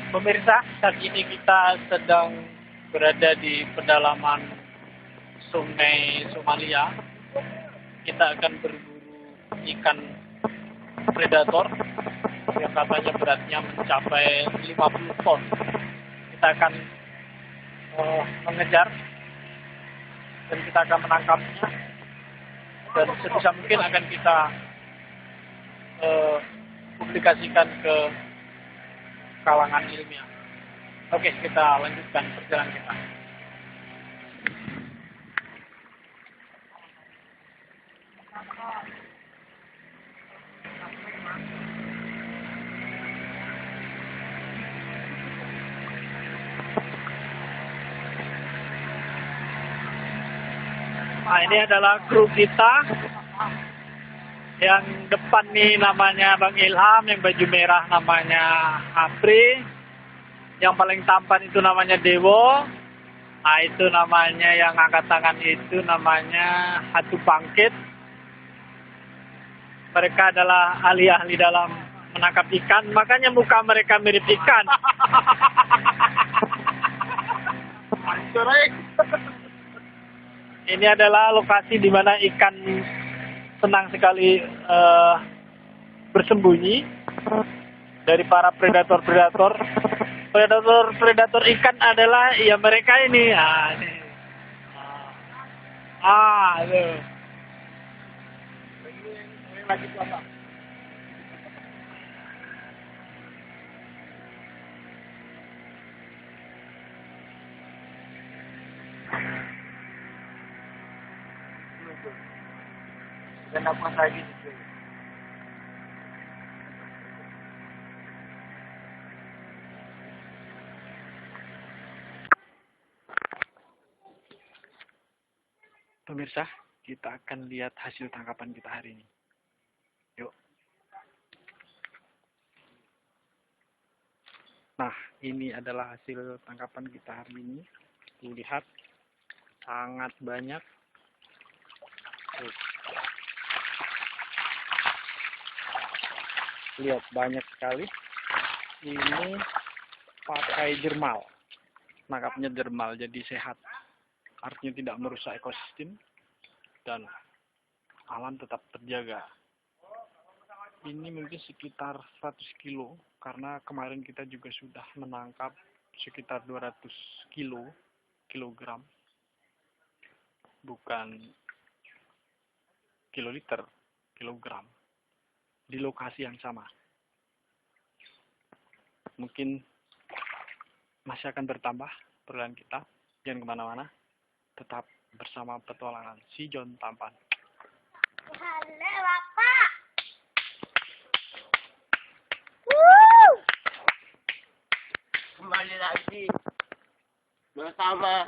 Pemirsa, saat ini kita sedang berada di pedalaman Sungai Somalia. Kita akan berburu ikan predator yang katanya beratnya mencapai 50 ton. Kita akan mengejar dan kita akan menangkapnya, dan sebisa mungkin akan kita publikasikan ke kalangan ilmiah. Oke, kita lanjutkan perjalanan kita. Nah, ini adalah kru kita. Yang depan nih namanya Bang Ilham, yang baju merah namanya Apri, yang paling tampan itu namanya Dewo. Nah, itu namanya yang angkat tangan itu namanya Hatu Bangkit. Mereka adalah ahli-ahli dalam menangkap ikan, makanya muka mereka mirip ikan. Ini adalah lokasi di mana ikan senang sekali bersembunyi dari para predator-predator. Predator ikan adalah ya mereka ini. Ini. Tuh. Lagi apa? Dan apa lagi gitu. Pemirsa, kita akan lihat hasil tangkapan kita hari ini. Yuk. Nah, ini adalah hasil tangkapan kita hari ini. Lihat, sangat banyak. Tuh. Lihat, banyak sekali. Ini pakai jermal. Nangkapnya jermal, jadi sehat. Artinya tidak merusak ekosistem dan alam tetap terjaga. Ini mungkin sekitar 100 kilo, karena kemarin kita juga sudah menangkap sekitar 200 kilogram. Bukan kiloliter, kilogram. Di lokasi yang sama. Mungkin masih akan bertambah perjalanan kita. Jangan kemana-mana. Tetap bersama petualangan si John Tampan. Halo Bapak. Kembali lagi bersama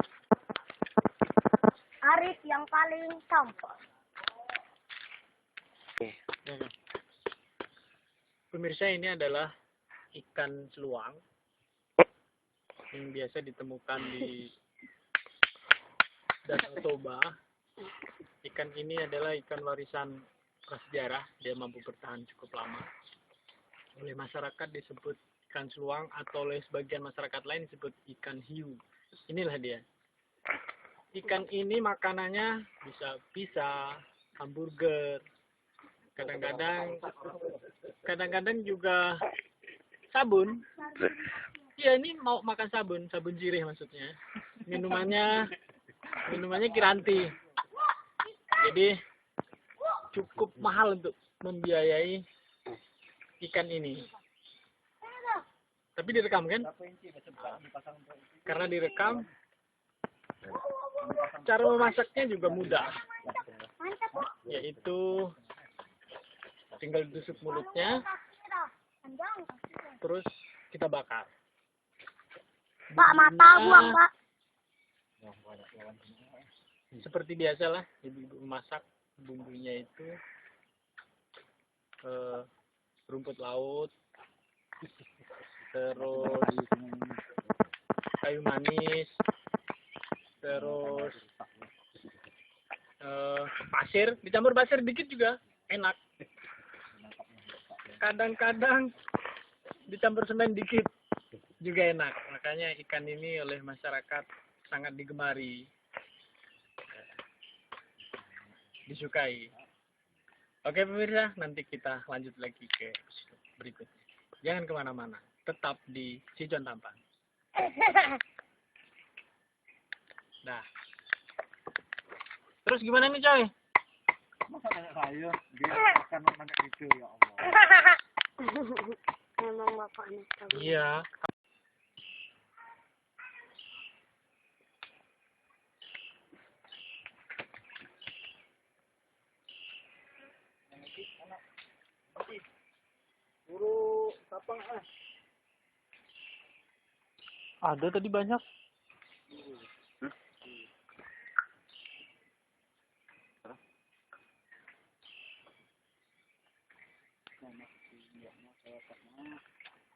Arif yang paling tampan. Pemirsa, ini adalah ikan seluang yang biasa ditemukan di Danau Toba. Ikan ini adalah ikan warisan prasejarah. Dia mampu bertahan cukup lama. Oleh masyarakat disebut ikan seluang, atau oleh sebagian masyarakat lain disebut ikan hiu. Inilah dia. Ikan ini makanannya bisa pizza, hamburger, kadang-kadang juga sabun. Iya, ini mau makan sabun jirih maksudnya. Minumannya Kiranti. Jadi cukup mahal untuk membiayai ikan ini. Tapi direkam kan? Karena direkam, cara memasaknya juga mudah. Yaitu tinggal ditusuk mulutnya, terus kita bakar. Pak, mata buang, Pak. Seperti biasalah, ibu-ibu masak, bumbunya itu rumput laut, terus kayu manis, terus pasir, dicampur pasir dikit juga enak. Kadang-kadang dicampur semen dikit. juga enak. Makanya ikan ini oleh masyarakat sangat digemari, disukai. Oke pemirsa, nanti kita lanjut lagi ke berikutnya. Jangan kemana-mana, tetap di Sijon Tampan. Nah, terus gimana nih coy? Masa nanya saya, dia akan nanya itu ya Allah. Memang bapaknya tahu. Iya. Buru tapang ah. Ada tadi banyak.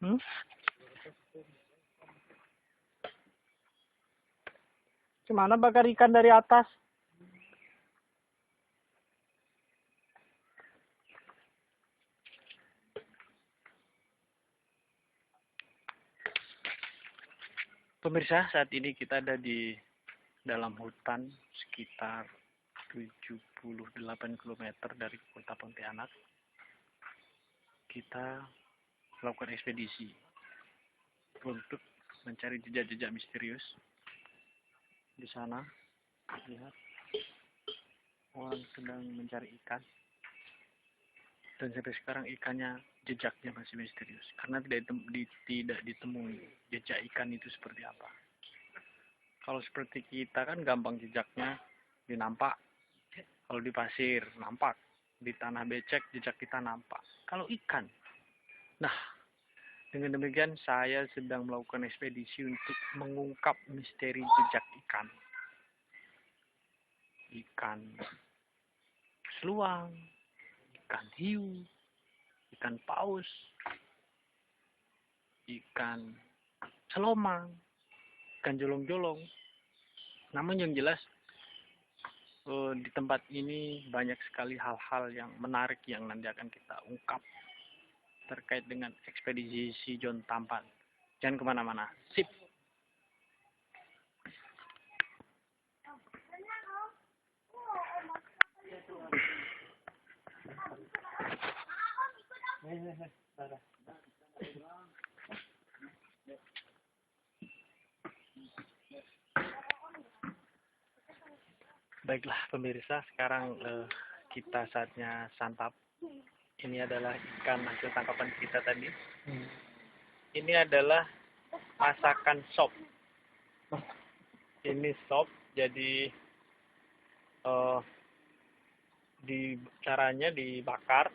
Hmm? Gimana bakar ikan dari atas? Pemirsa, saat ini kita ada di dalam hutan sekitar 78 km dari kota Pontianak. Kita melakukan ekspedisi untuk mencari jejak-jejak misterius. Di sana, lihat orang sedang mencari ikan. Dan sampai sekarang ikannya, jejaknya masih misterius. Karena tidak ditemui jejak ikan itu seperti apa. Kalau seperti kita kan gampang jejaknya dinampak. Kalau di pasir, nampak. Di tanah becek, jejak kita nampak. Kalau ikan, nah, dengan demikian saya sedang melakukan ekspedisi untuk mengungkap misteri jejak ikan. Ikan seluang, ikan hiu, ikan paus, ikan selomang, ikan jolong-jolong. Namun yang jelas di tempat ini banyak sekali hal-hal yang menarik yang nanti akan kita ungkap terkait dengan ekspedisi Sijon Tampan. Jangan kemana-mana. Sip. Baiklah pemirsa, sekarang kita saatnya santap. Ini adalah ikan hasil tangkapan kita tadi. Ini adalah masakan sop. Ini sop, jadi caranya dibakar,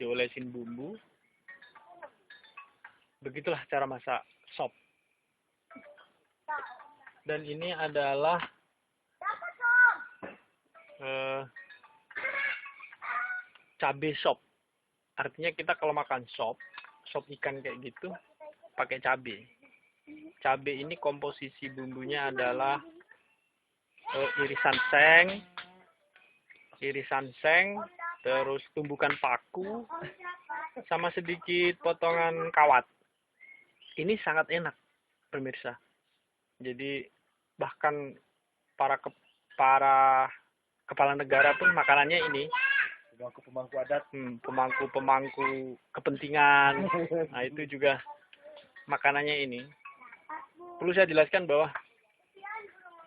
diolesin bumbu. Begitulah cara masak sop. Dan ini adalah cabai sop. Artinya kita kalau makan sop ikan kayak gitu pakai cabai. Cabai ini komposisi bumbunya adalah irisan seng, terus tumbukan paku, sama sedikit potongan kawat. Ini sangat enak, pemirsa. Jadi bahkan para kepala negara pun makanannya ini. Pemangku adat, pemangku kepentingan. Nah, itu juga makanannya ini. Perlu saya jelaskan bahwa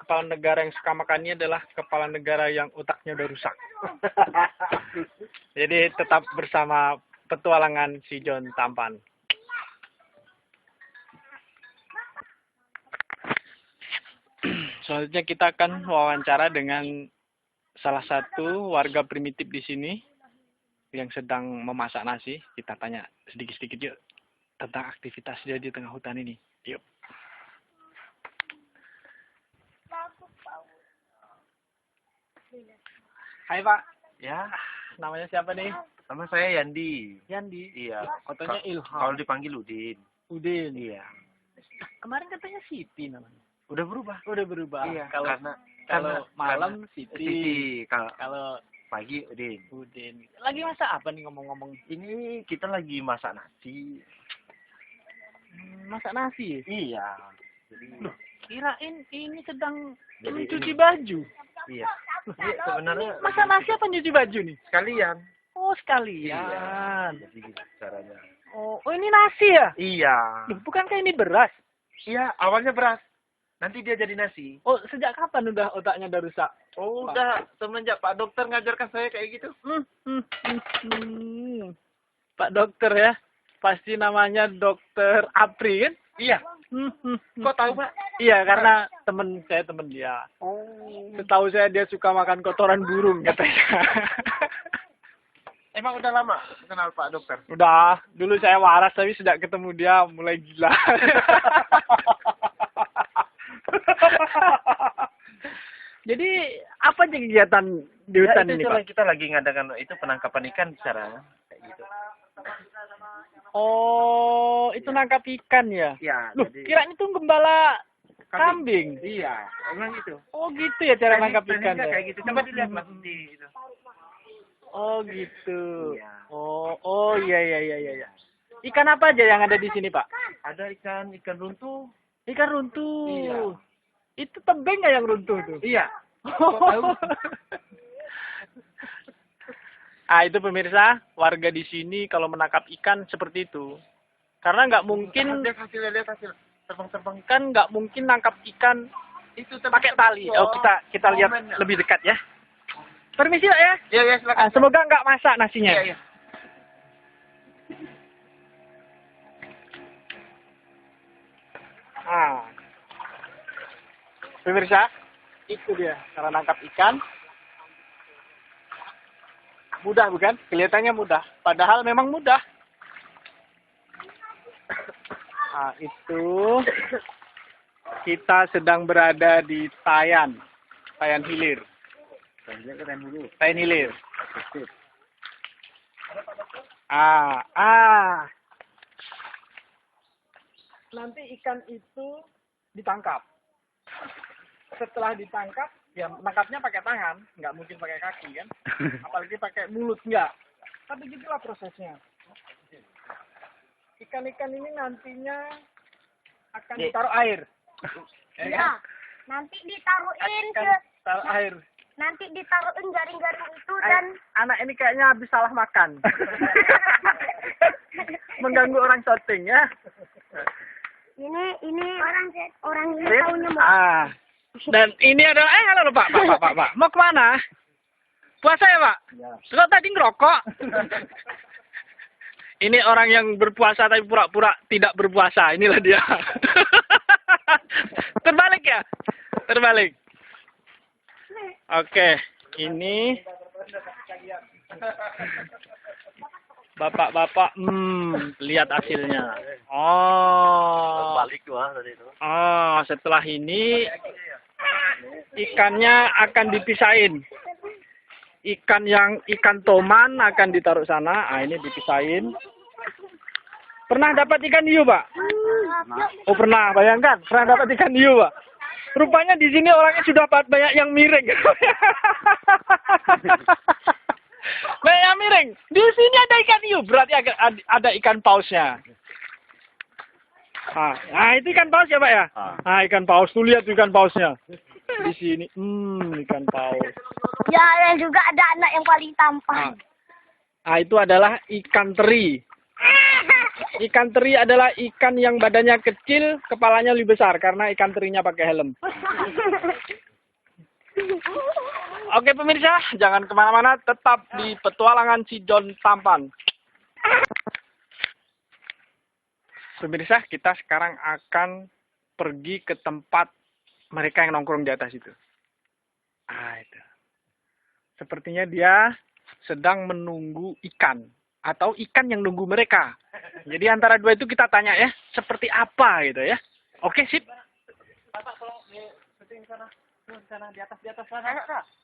kepala negara yang suka makannya adalah kepala negara yang otaknya udah rusak. Jadi tetap bersama petualangan Sijon Tampan. Selanjutnya kita akan wawancara dengan salah satu warga primitif di sini yang sedang memasak nasi. Kita tanya sedikit-sedikit yuk tentang aktivitas dia di tengah hutan ini. Yuk. Hai Pak. ya. Namanya siapa nih? Nama saya Yandi. Yandi. Iya. Fotonya Ilham. Kalau dipanggil Udin. Udin. Iya. Kemarin katanya Siti namanya. Udah berubah. Udah berubah. Iya. Kalau malam Siti. Siti. Kalau pagi Udin. Udin. Lagi masak apa nih ngomong-ngomong? Ini kita lagi masak nasi. Masak nasi. Iya. Jadi, Kirain ini sedang Jadi mencuci baju. iya. Iya, sebenarnya Masak nasi apa nyuci baju nih? sekalian. Oh, sekalian. Jadi gitu caranya. Oh, ini nasi ya? Iya. Loh, bukankah ini beras? Iya, awalnya beras. Nanti dia jadi nasi. Oh, sejak kapan udah otaknya udah rusak? Oh, udah semenjak Pak Dokter ngajarkan saya kayak gitu. Pak dokter ya? Pasti namanya Dokter Apri kan? Iya. Kok tahu, Pak? Iya, karena temen dia. Oh. Setahu saya dia suka makan kotoran burung katanya. Emang udah lama kenal Pak Dokter? Udah, dulu saya waras tapi sejak ketemu dia mulai gila. Jadi apa aja kegiatan di hutan Ya, ini, itu Pak? kita lagi ngadakan itu penangkapan ikan cara kayak gitu. Oh, itu nangkap ikan ya? Iya, Loh, kirain itu gembala kambing. Iya, emang gitu. Oh, gitu ya cara nangkap ikan ya? Kayak gitu. Coba dilihat Mas di itu. Oh, gitu. Iya. Oh, iya. Ikan apa aja yang ada di sini, Pak? Ada ikan runtuh. Ikan runtuh. Iya. Itu tebing nggak yang runtuh tuh? Iya. Itu pemirsa, warga di sini kalau menangkap ikan seperti itu. Karena nggak mungkin, Lihat hasil. Terbang-terbang. kan nggak mungkin nangkap ikan Itu pakai tali. Oh, kita lihat momennya. lebih dekat ya. Permisi Pak ya. Iya, silakan. Semoga nggak masak nasinya. Iya. Pemirsa, itu dia cara nangkap ikan. Mudah bukan? Kelihatannya mudah. Padahal memang mudah. Itu kita sedang berada di Tayan Hilir. Tayan Hilir. Nanti ikan itu ditangkap. Setelah ditangkap, ya menangkapnya pakai tangan, nggak mungkin pakai kaki kan? Apalagi pakai mulut nggak. Tapi gitulah prosesnya. Ikan-ikan ini nantinya akan ditaruh air. Iya. Nanti ditaruhin Taruh air. nanti ditaruhin jaring-jaring itu dan Anak ini kayaknya habis salah makan. Mengganggu orang syuting ya. ini orang ini Sip. tahunya mau Dan ini adalah halo Pak. Mau kemana? Puasa ya Pak? Ya. Lo tadi ngerokok. Ini orang yang berpuasa tapi pura-pura tidak berpuasa. Inilah dia. Terbalik ya? Terbalik. Oke, ini Bapak-bapak, lihat hasilnya. Oh. Balik gua tadi itu. Oh, setelah ini ikannya akan dipisahin. Ikan toman akan ditaruh sana. Ini dipisahin. Pernah dapat ikan hiu, Pak? Oh, pernah. Bayangkan, pernah dapat ikan hiu, Pak. Rupanya di sini orangnya sudah banyak yang miring. Banyak yang miring. Di sini ada ikan hiu, berarti ada ikan pausnya. Nah, itu ikan paus ya, Pak ya? Ikan paus. Tuh lihat ikan pausnya. Di sini, ikan paus. ya, dan juga ada anak yang paling tampan. Itu adalah ikan teri. Ikan teri adalah ikan yang badannya kecil, kepalanya lebih besar karena ikan terinya pakai helm. Oke pemirsa, jangan kemana-mana, tetap di petualangan si John Tampan. Pemirsa, kita sekarang akan pergi ke tempat mereka yang nongkrong di atas itu. Itu. Sepertinya dia sedang menunggu ikan. Atau ikan yang nunggu mereka. Jadi antara dua itu kita tanya ya, seperti apa gitu ya. Oke, sip.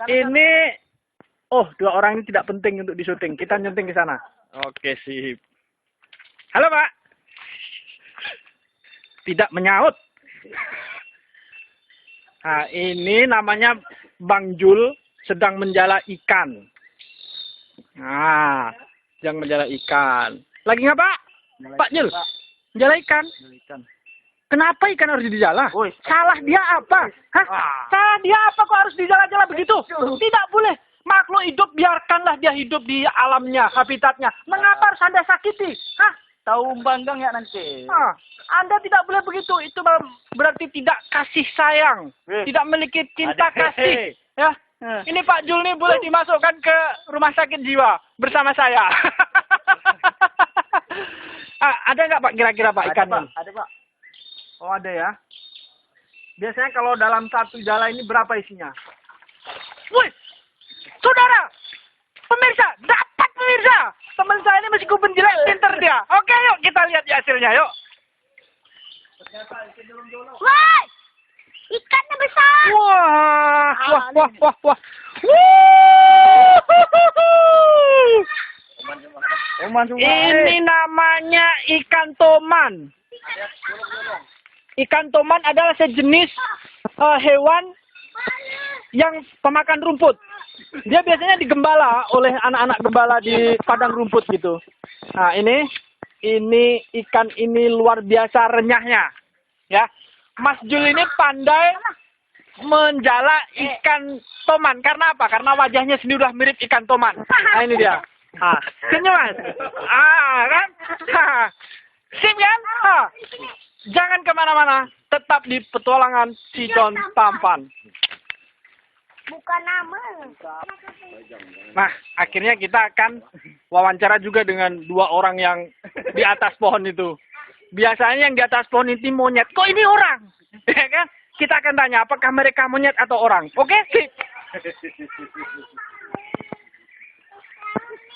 Ini, dua orang ini tidak penting untuk disyuting. Kita nyunting ke sana. Oke, sip. Halo, Pak. Tidak menyaut. Ini namanya Bang Jul sedang menjala ikan. Sedang menjala ikan. Lagi nggak, Pak? Pak Jul? Jala ikan. Ikan. Kenapa ikan harus dijala? Woi. Salah dia apa? Hah? Ah. Salah dia apa kok harus dijala-jala begitu? Tidak boleh. Makhluk hidup biarkanlah dia hidup di alamnya, habitatnya. Mengapa harus Anda sakiti? Hah? Tahu banggang ya nanti. Ah, Anda tidak boleh begitu. Itu berarti tidak kasih sayang, tidak memiliki cinta Ada- kasih. Ya. Ini Pak Jul nih boleh dimasukkan ke rumah sakit jiwa bersama saya. Ada nggak Pak kira-kira Pak ikan ini? Ada Pak. Oh ada ya. Biasanya kalau dalam satu jala ini berapa isinya? Wih, saudara, pemirsa, dapat pemirsa. Teman saya ini meskipun jelek, pinter dia. Oke, yuk kita lihat ya hasilnya, yuk. Woi, ikannya besar. Wah, wah, wah, wah, wah. Ini namanya ikan toman. Ikan toman adalah sejenis hewan yang pemakan rumput. Dia biasanya digembala oleh anak-anak gembala di padang rumput gitu. Nah, ini ikan ini luar biasa renyahnya. Ya. Mas Jul ini pandai menjala ikan toman. Karena apa? Karena wajahnya sendiri udah mirip ikan toman. Nah, ini dia. Senyum, Mas. Kan? Sip kan? Jangan kemana-mana. Tetap di petualangan si John Tampan. Bukan nama. Nah, akhirnya kita akan wawancara juga dengan dua orang yang di atas pohon itu. Biasanya yang di atas pohon ini monyet. Kok ini orang? Ya kan? Kita akan tanya apakah mereka monyet atau orang. Oke? Sip.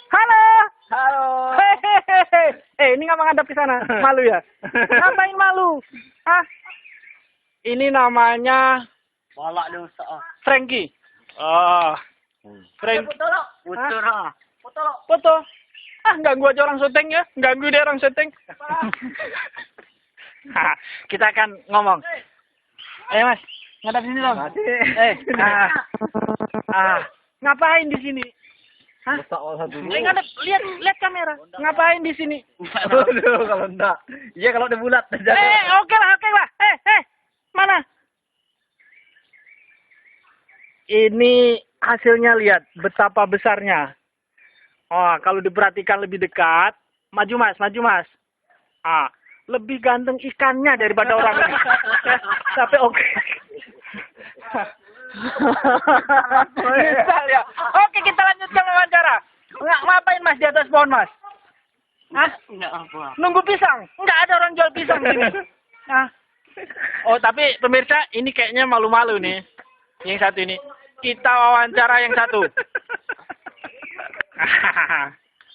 Halo. Halo. Hehehe. Ini nggak menghadap ke sana. Malu ya? Ngapain malu? Hah? Ini namanya Malak lu sah. Frankie. Oh. Frankie. Putur ha. Foto. Ganggu aja orang syuting ya. Ganggu dia orang syuting. Kita akan ngomong. Ayo Mas, ngadap sini dong. Ngapain di sini? Hah? Ngadap, lihat kamera. Ngapain di sini? Aduh, kalau enggak. Iya kalau udah bulat. Oke lah. Mana? Ini hasilnya lihat betapa besarnya. Oh, kalau diperhatikan lebih dekat, maju Mas. Lebih ganteng ikannya daripada orang ini. Tapi oke. Misal ya. Oke, kita lanjutkan wawancara. Ngapain Mas di atas pohon Mas? Hah? Enggak apa. Nunggu pisang? Enggak ada orang jual pisang di sini. Oh, tapi pemirsa, ini kayaknya malu-malu nih. Yang satu ini. Kita wawancara yang satu.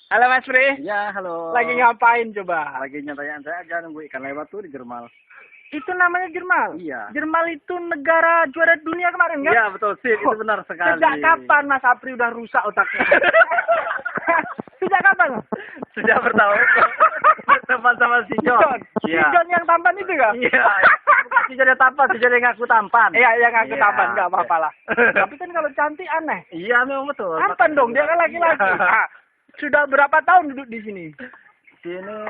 Halo Mas Pri. Ya, halo. Lagi ngapain coba? Lagi nyantai saya aja nunggu ikan lewat tuh di Jermal. Itu namanya Jermal? Iya. Jermal itu negara juara dunia kemarin kan? Iya, betul sih. Itu benar sekali. Sejak kapan Mas Apri udah rusak otaknya? Sejak kapan? Sejak bertahun. Berteman sama si John. Si John yang tampan itu kan? Iya. Si John yang tampan, si John yang ngaku tampan. Iya, yang ngaku Iya. tampan. Nggak apa-apa lah. Tapi kan kalau cantik aneh. Iya, memang betul. Tampan dong, dia kan laki-laki. Iya. Sudah berapa tahun duduk di sini? Sini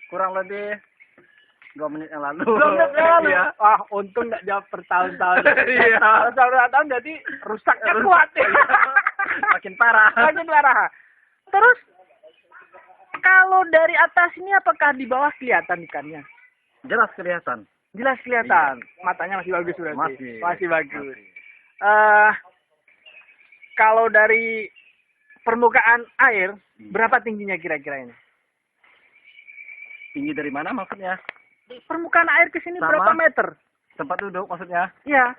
kurang lebih 2 menit yang lalu. 2 menit yang lalu? Iya. Untung nggak jawab bertahun-tahun. Iya. Kalau tahun-tahun berarti rusaknya kuat. Makin parah. Makin parah. Terus, kalau dari atas ini apakah di bawah kelihatan ikannya? Jelas kelihatan. Jelas kelihatan. Matanya masih bagus berarti. Masih bagus. Kalau dari permukaan air, berapa tingginya kira-kira ini? Tinggi dari mana maksudnya? Di permukaan air ke sini Sama. berapa meter? Tempat duduk maksudnya? Iya.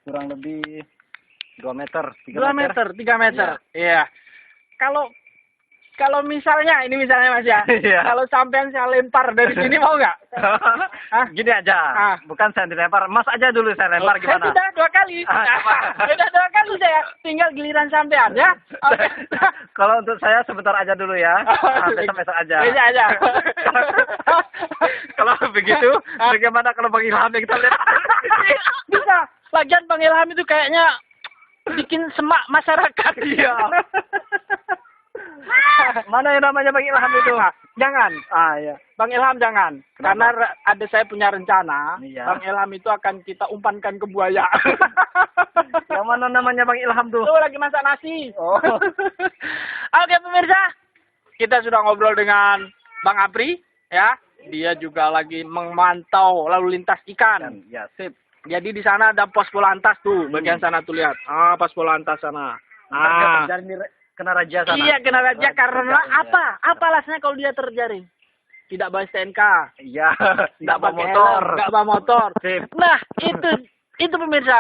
Kurang lebih 2 meter. 2 meter, 3 meter. Iya. Kalau misalnya, ini misalnya Mas ya. Iya. Kalau sampean saya lempar dari sini mau nggak? Hah? Gini aja. Bukan saya dilempar. Mas aja dulu saya lempar Saya gimana? sudah 2 kali. Sudah 2 kali saya. Tinggal giliran sampean ya. Oke. Kalau untuk saya sebentar aja dulu ya. Besok aja. Besok aja. Kalau begitu, bagaimana kalau Bang Ilham yang kita lihat? Bisa. Lagian Bang Ilham itu kayaknya bikin semak masyarakat. Iya. Mana yang namanya Bang Ilham itu? Jangan. Ah ya. Bang Ilham jangan. Kenapa? Karena ada saya punya rencana. Iya. Bang Ilham itu akan kita umpankan ke buaya. Yang mana namanya Bang Ilham tuh? Tuh lagi masak nasi. Oh. Oke pemirsa, kita sudah ngobrol dengan Bang Apri, ya. Dia juga lagi memantau lalu lintas ikan. Ya, sip. Jadi di sana ada pos polantas tuh, bagian sana tuh lihat. Ah, pos polantas sana. Ah, Jadi kena raja sana. iya kena raja karena Iya. apa? Apa alasannya kalau dia terjaring? Tidak bawa STNK, Iya. tidak bawa pakai motor. helm, nggak bawa motor. Sip. Nah, itu pemirsa.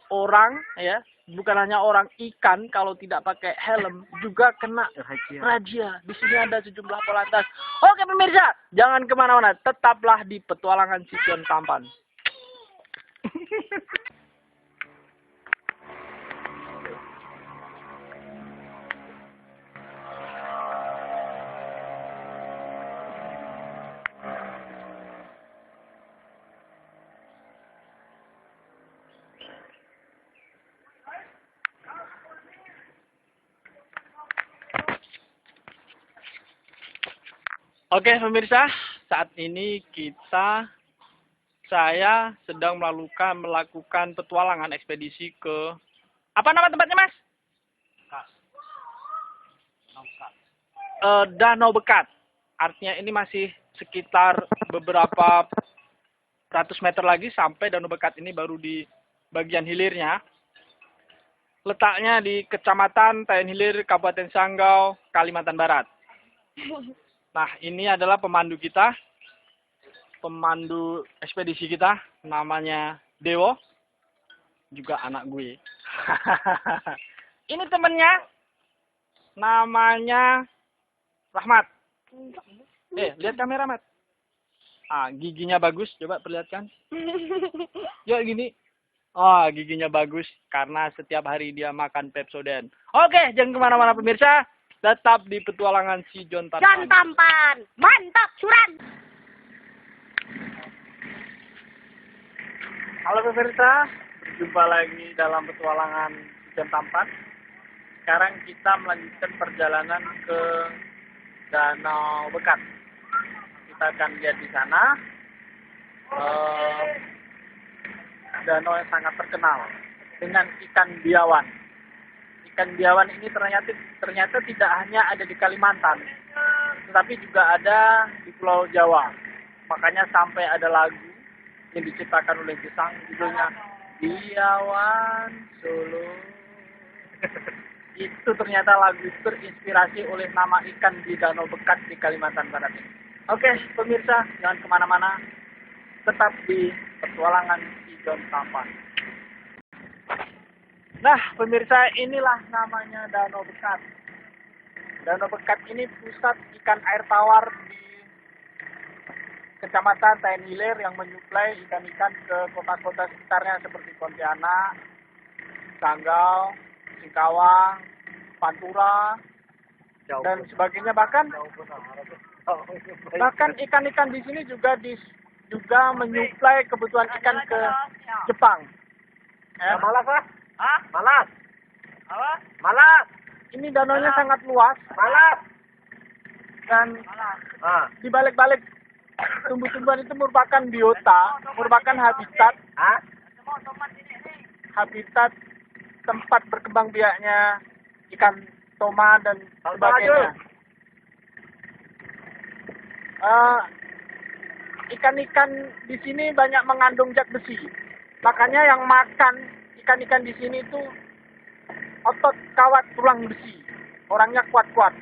Orang ya, bukan hanya orang, ikan kalau tidak pakai helm juga kena razia. Di sini ada sejumlah polantas. Oke pemirsa, jangan kemana-mana, tetaplah di petualangan si John Tampan. Oke pemirsa, saat ini saya sedang melakukan petualangan ekspedisi ke apa nama tempatnya Mas? Danau Bekat. Artinya ini masih sekitar beberapa ratus meter lagi sampai Danau Bekat ini baru di bagian hilirnya. Letaknya di Kecamatan Tayan Hilir, Kabupaten Sanggau, Kalimantan Barat. Nah, ini adalah pemandu kita, pemandu ekspedisi kita, namanya Dewo, juga anak gue. Ini temennya, namanya Rahmat. Lihat kamera, Mat. Ah, giginya bagus, coba perlihatkan. Yuk, gini. Oh, giginya bagus, karena setiap hari dia makan Pepsodent. Oke, jangan kemana-mana pemirsa. Tetap di petualangan si John Tampan. John Tampan. Mantap, curan. Halo pemirsa, berjumpa lagi dalam petualangan si John Tampan. Sekarang kita melanjutkan perjalanan ke Danau Bekat. Kita akan lihat di sana danau yang sangat terkenal dengan ikan biawan. Ikan biawan ini ternyata tidak hanya ada di Kalimantan, tetapi juga ada di Pulau Jawa. Makanya sampai ada lagu yang diciptakan oleh Gesang, judulnya Biawan Solo. Itu ternyata lagu terinspirasi oleh nama ikan di Danau Bekat di Kalimantan Barat ini. Oke, pemirsa, jangan kemana-mana. Tetap di petualangan si John Tampan. Nah, pemirsa, inilah namanya Danau Bekat. Danau Bekat ini pusat ikan air tawar di Kecamatan Tayan Hilir yang menyuplai ikan-ikan ke kota-kota sekitarnya seperti Pontianak, Sanggau, Singkawang, Pantura, dan sebagainya. Bahkan ikan-ikan di sini juga menyuplai kebutuhan ikan ke Jepang. Malas ah? Hah? Malas. Apa? Malas. Ini danaunya sangat luas Malas. dan Ah. di balik-balik tumbuh-tumbuhan itu merupakan biota, merupakan Ah. habitat tempat berkembang biaknya ikan toma dan sebagainya. Ikan-ikan di sini banyak mengandung zat besi. Makanya yang makan ikan-ikan di sini itu otot kawat tulang besi. Orangnya kuat-kuat.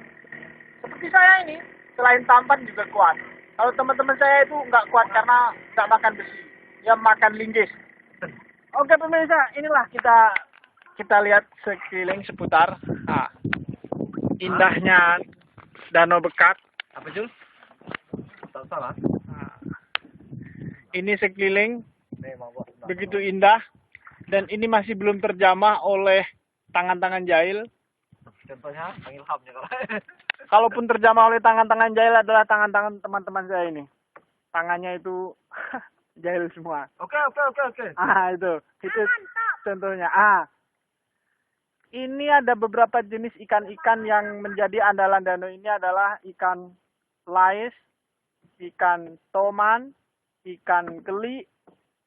Seperti saya ini, selain tampan juga kuat. Kalau teman-teman saya itu nggak kuat karena nggak makan besi. Dia makan linggis. Oke pemirsa, inilah kita lihat sekeliling seputar. Nah, indahnya Danau Bekat. Apa Jul? Tak salah. Nah, ini sekeliling Memang bos. begitu indah dan ini masih belum terjamah oleh tangan-tangan jahil. Contohnya Bang Ilhamnya kalau. Kalaupun terjamah oleh tangan-tangan jahil adalah tangan-tangan teman-teman saya ini. Tangannya itu jahil semua. Oke. Ah itu contohnya. ini ada beberapa jenis ikan-ikan yang menjadi andalan danau ini adalah ikan lais, ikan toman, ikan keli.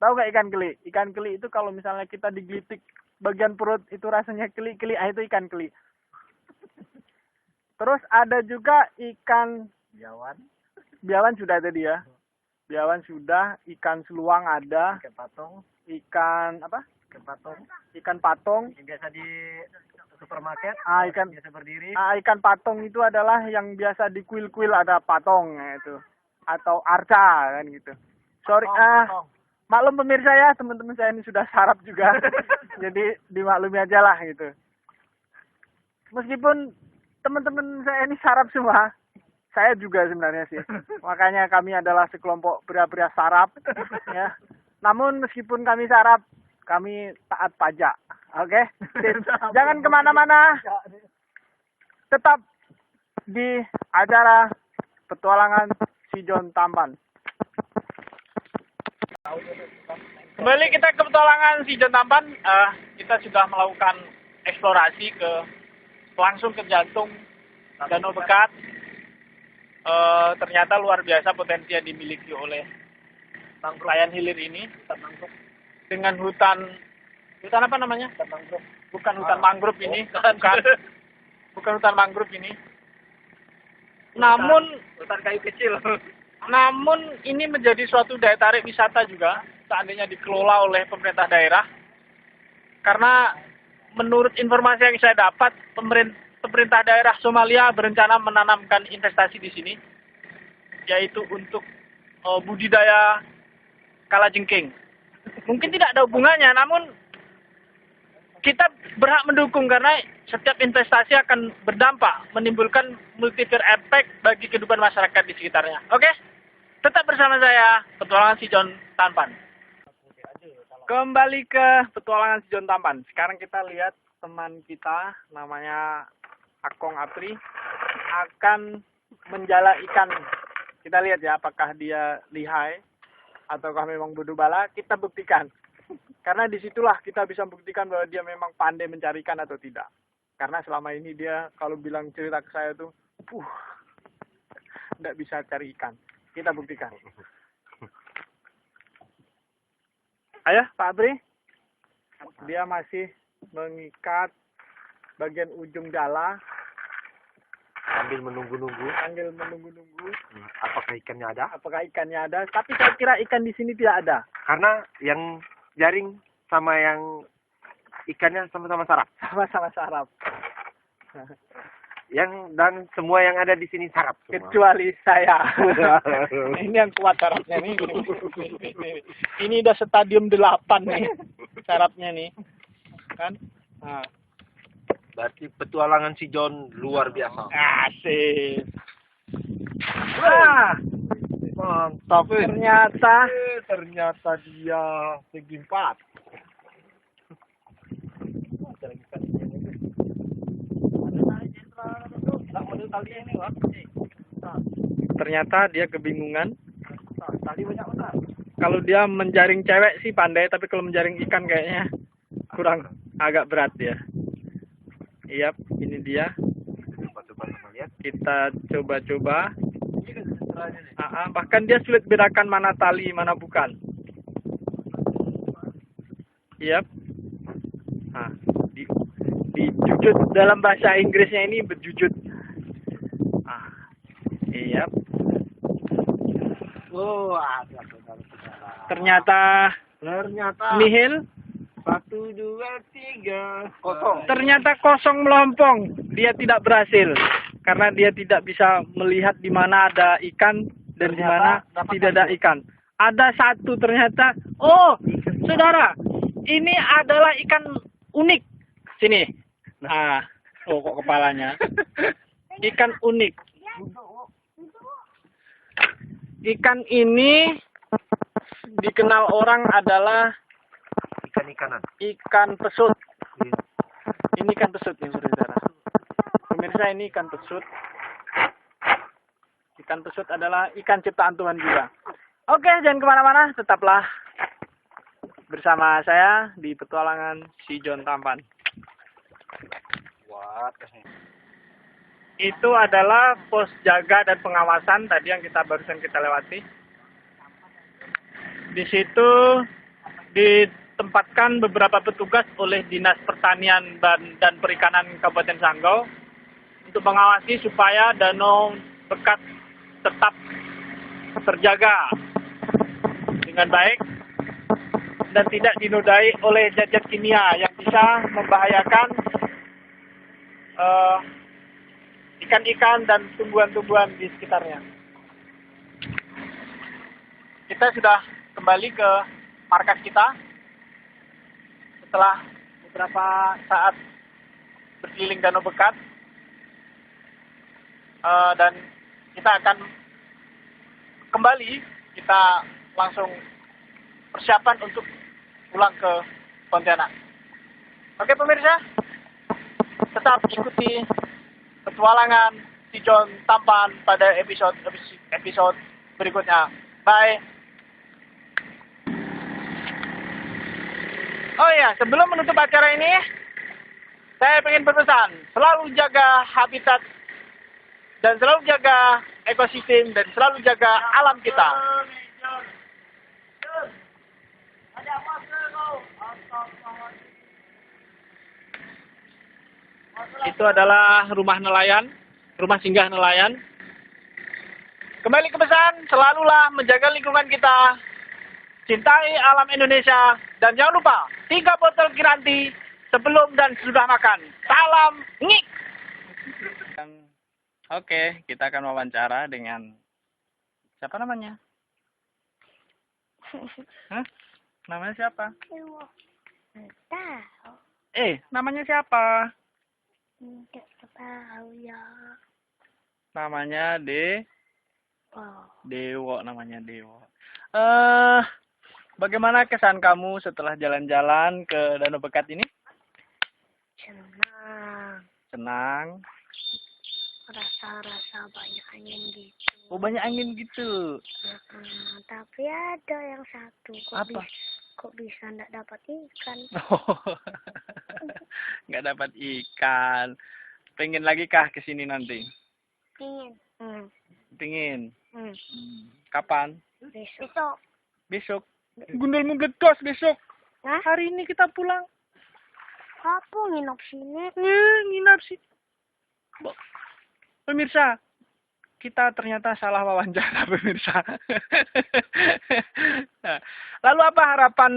Tahu nggak ikan keli? Ikan keli itu kalau misalnya kita digelitik bagian perut itu rasanya keli-keli, itu ikan keli. Terus ada juga ikan Biawan. biawan sudah tadi ya. Biawan sudah, ikan seluang ada, Ikan patong. ikan apa? Ikan patong. Ikan patong. Yang biasa di supermarket. Ikan Biasa berdiri. ikan patong itu adalah yang biasa di kuil-kuil ada patong itu. Atau arca kan gitu. Sorry, Patong. maklum pemirsa ya, teman-teman saya ini sudah sarap juga. Jadi dimaklumi aja lah gitu. Meskipun teman-teman saya ini sarap semua, saya juga sebenarnya sih. Makanya kami adalah sekelompok pria-pria sarap ya. Namun meskipun kami sarap, kami taat pajak. Oke? Jangan kemana-mana. Tetap di acara petualangan si John Tampan. Kembali kita ke petualangan si John Tampan. Kita sudah melakukan eksplorasi langsung ke jantung Danau Bekat. Ternyata luar biasa potensi yang dimiliki oleh Layan Hilir ini dengan hutan apa namanya? Bukan hutan mangrove ini, bukan hutan mangrove ini. Namun Hutan kayu kecil. namun ini menjadi suatu daya tarik wisata juga seandainya dikelola oleh pemerintah daerah. Karena menurut informasi yang saya dapat, pemerintah daerah Somalia berencana menanamkan investasi di sini, yaitu untuk budidaya kalajengking. Mungkin tidak ada hubungannya, namun kita berhak mendukung karena setiap investasi akan berdampak, menimbulkan multiplier effect bagi kehidupan masyarakat di sekitarnya. Oke? Tetap bersama saya, petualangan si John Tampan. Kembali ke petualangan si John Tampan. Sekarang kita lihat teman kita, namanya Akong Apri, akan menjala ikan. Kita lihat ya, apakah dia lihai ataukah memang bodoh bala. Kita buktikan. Karena disitulah kita bisa buktikan bahwa dia memang pandai mencari ikan atau tidak. Karena selama ini dia kalau bilang cerita ke saya tuh, tidak bisa cari ikan. Kita buktikan. Ayo Pak Apri. Dia masih mengikat bagian ujung jala Sambil menunggu-nunggu. Apakah ikannya ada? Tapi saya kira ikan di sini tidak ada. Karena yang jaring sama yang ikannya sama-sama sarap. Sama-sama sarap. Dan semua yang ada di sini sarap semua. Kecuali saya. Ini yang kuat sarapnya nih. Ini udah stadium 8 nih sarapnya nih. Kan? Nah. Berarti petualangan si John luar biasa. Asik. Mantap. Ternyata dia segi 4. Ternyata dia kebingungan. Kalau dia menjaring cewek sih pandai, tapi kalau menjaring ikan kayaknya kurang, agak berat dia. Iya, ini dia. Kita coba-coba. Bahkan dia sulit bedakan mana tali, mana bukan. Iya. Nah, dijujut dalam bahasa Inggrisnya ini berjujut. Iya. Ternyata nihil. 1, 2, 3 kosong. Ternyata kosong melompong. Dia tidak berhasil karena dia tidak bisa melihat di mana ada ikan dan di mana tidak ada ikan. Ada satu ternyata. Oh, saudara, ini adalah ikan unik. Sini. Nah, kok kepalanya. Ikan unik. Ikan ini dikenal orang adalah ikan pesut. Ini ikan pesut nih, saudara. Pemirsa, ini ikan pesut. Ikan pesut adalah ikan ciptaan Tuhan juga. Oke, jangan kemana-mana. Tetaplah bersama saya di petualangan si John Tampan. Lewat ke sini. Itu adalah pos jaga dan pengawasan tadi yang barusan kita lewati. Di situ ditempatkan beberapa petugas oleh Dinas Pertanian dan Perikanan Kabupaten Sanggau untuk mengawasi supaya Danau Bekat tetap terjaga dengan baik dan tidak dinodai oleh zat-zat kimia yang bisa membahayakan ikan-ikan dan tumbuhan-tumbuhan di sekitarnya. Kita sudah kembali ke markas kita setelah beberapa saat berkeliling Danau Bekat, dan kita akan kembali, kita langsung persiapan untuk pulang ke Pontianak. Oke pemirsa, tetap ikuti petualangan si John Tampan pada episode berikutnya. Bye. Oh iya, sebelum menutup acara ini, saya ingin berpesan, selalu jaga habitat dan selalu jaga ekosistem dan selalu jaga alam kita. Itu adalah rumah nelayan, rumah singgah nelayan. Kembali ke pesan, selalulah menjaga lingkungan kita, cintai alam Indonesia, dan jangan lupa 3 botol Kiranti sebelum dan sesudah makan. Salam ngik. Oke, kita akan wawancara dengan siapa namanya? Hah? Namanya siapa? Tahu. Namanya siapa? Tidak tahu ya. Namanya Oh. Dewo, namanya Dewo. Bagaimana kesan kamu setelah jalan-jalan ke Danau Bekat ini? Senang. Senang. Rasa-rasa banyak angin gitu. Oh, banyak angin gitu. Tapi ada yang satu. Apa? Kok bisa nggak dapat ikan? Nggak dapat ikan. Pengen lagi kah ke sini nanti? Ingin. Pengen. Kapan? Besok. Besok. Gundulmu meledos besok. Hah? Hari ini kita pulang. Apa nginep sini? Nginap sih. Pemirsa, kita ternyata salah wawancara, pemirsa. Nah, lalu apa harapan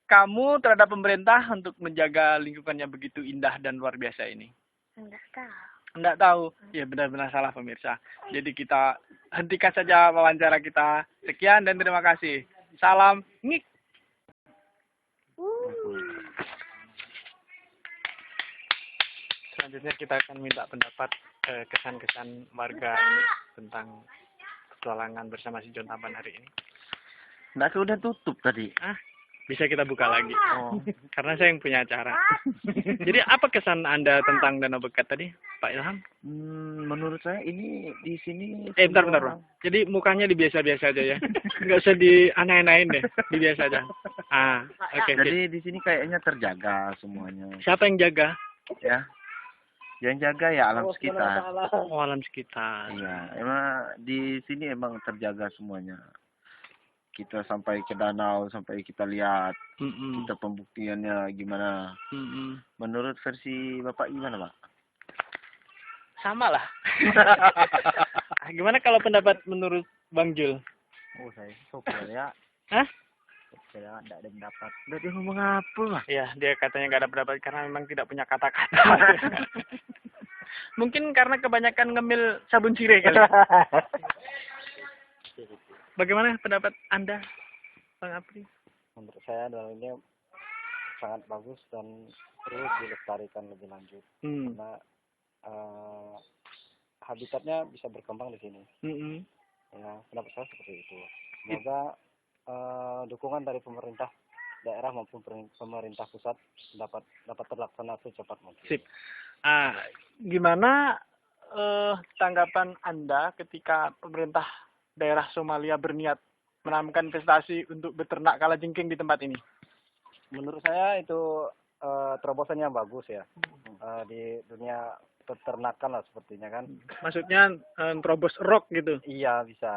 kamu terhadap pemerintah untuk menjaga lingkungannya begitu indah dan luar biasa ini? Enggak tahu. Enggak tahu. Ya benar-benar salah pemirsa. Jadi kita hentikan saja wawancara kita. Sekian dan terima kasih. Salam ngik. Selanjutnya kita akan minta pendapat kesan-kesan warga ini tentang petualangan bersama si John Tampan hari ini. Nggak, udah tutup tadi. Bisa kita buka lagi. Oh, karena saya yang punya acara. Jadi apa kesan Anda tentang Danau Bekat tadi, Pak Ilham? Menurut saya ini di sini. Bentar, Bang. Jadi mukanya di biasa-biasa aja ya. Nggak usah di aneh-anehin deh. Di biasa aja. Oke. Jadi di sini kayaknya terjaga semuanya. Siapa yang jaga? Ya. Yang jaga ya alam sekitar. Oh, alam sekitar. Iya, emang di sini emang terjaga semuanya. Kita sampai ke danau, sampai kita lihat, kita pembuktiannya gimana. Menurut versi Bapak gimana, Pak? Sama lah. Gimana kalau pendapat menurut Bang Jul? Oh, saya sopir ya. Hah? Saya tidak ada pendapat. Udah dia ngomong apa, Pak? Iya, dia katanya nggak ada pendapat karena memang tidak punya kata-kata. Mungkin karena kebanyakan ngemil sabun sirih kali. Bagaimana pendapat Anda, Bang Apri? Menurut saya dalam ini sangat bagus dan perlu dilestarikan lebih lanjut. Karena habitatnya bisa berkembang di sini. Ya, pendapat saya seperti itu. Semoga dukungan dari pemerintah daerah maupun pemerintah pusat dapat terlaksana secepat mungkin. Sip. Gimana tanggapan Anda ketika pemerintah daerah Somalia berniat menanamkan investasi untuk beternak kalajengking di tempat ini? Menurut saya itu terobosan yang bagus ya di dunia peternakan lah sepertinya kan. Maksudnya terobos rock gitu. Iya bisa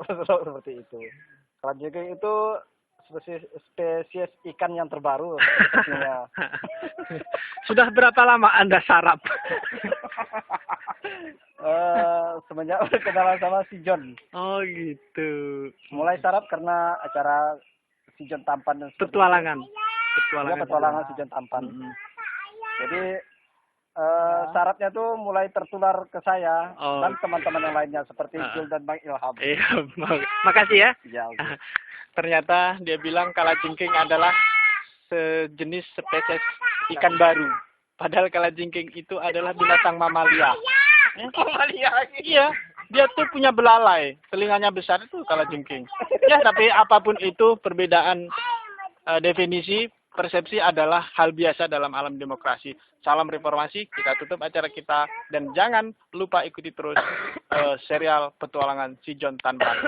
seperti itu. Kalajengking itu spesies ikan yang terbaru sepertinya. Sudah berapa lama Anda sarap? Semenjak berkenalan sama si John. Oh gitu. Mulai sarap karena acara si John Tampan dan Petualangan. petualangan si John Tampan. Jadi syaratnya tuh mulai tertular ke saya dan teman-teman yang lainnya seperti Jul dan Bang Ilham. Iya, makasih ya. Ya, okay. Ternyata dia bilang kalajengking adalah sejenis spesies ikan baru. Padahal kalajengking itu adalah binatang mamalia. Mamalia? Iya, dia tuh punya belalai. Telinganya besar itu kalajengking. Ya, tapi apapun itu perbedaan definisi persepsi adalah hal biasa dalam alam demokrasi. Salam reformasi, kita tutup acara kita dan jangan lupa ikuti terus serial petualangan si John Tanpan.